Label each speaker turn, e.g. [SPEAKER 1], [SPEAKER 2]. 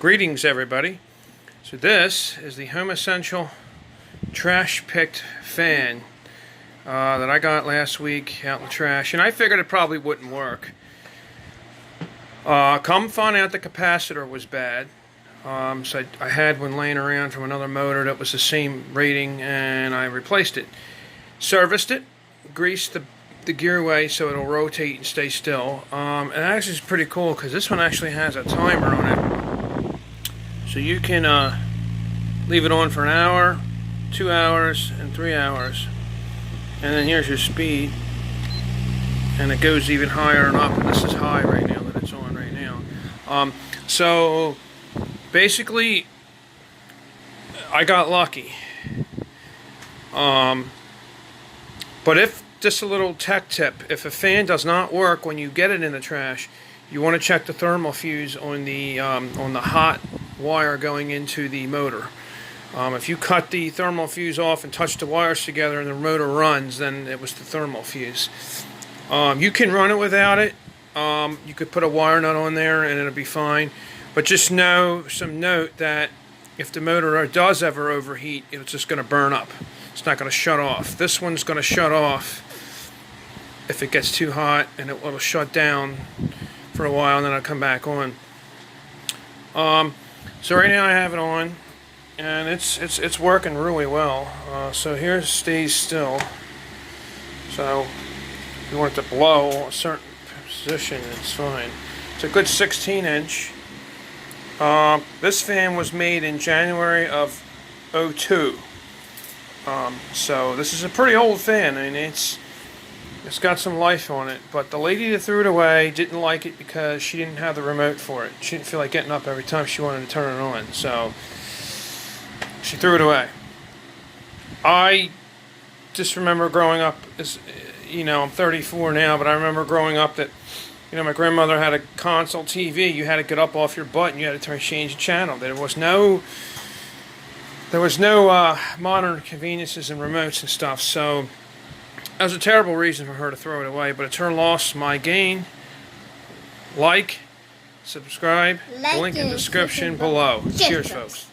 [SPEAKER 1] Greetings, everybody. So this is the Home Essential trash picked fan that I got last week out in the trash, and I figured it probably wouldn't work. Come find out the capacitor was bad. So I had one laying around from another motor that was the same rating, and I replaced it. Serviced it, greased the gearway so it'll rotate and stay still. And actually it's pretty cool because this one actually has a timer on it. So you can leave it on for an hour, 2 hours, and 3 hours. And then here's your speed. And it goes even higher and up. And this is high right now that it's on right now. So basically, I got lucky. But if, just a little tech tip, if a fan does not work when you get it in the trash, you want to check the thermal fuse on the hot wire going into the motor. If you cut the thermal fuse off and touch the wires together and the motor runs, then it was the thermal fuse. You can run it without it. You could put a wire nut on there and it'll be fine. But just note that if the motor does ever overheat, it's just going to burn up. It's not going to shut off. This one's going to shut off if it gets too hot, and it will shut down for a while and then it'll come back on. So right now I have it on, and it's working really well. So here it stays still. So if you want it to blow a certain position, it's fine. It's a good 16-inch. This fan was made in January of '02. So this is a pretty old fan. I mean, it's got some life on it, but the lady that threw it away didn't like it because she didn't have the remote for it. She didn't feel like getting up every time she wanted to turn it on, so she threw it away. I just remember growing up, I'm 34 now, but I remember growing up that, my grandmother had a console TV. You had to get up off your butt and you had to change the channel. There was no modern conveniences and remotes and stuff, so that was a terrible reason for her to throw it away, but it's her loss, my gain. Like, subscribe, link in the description below. Cheers, folks.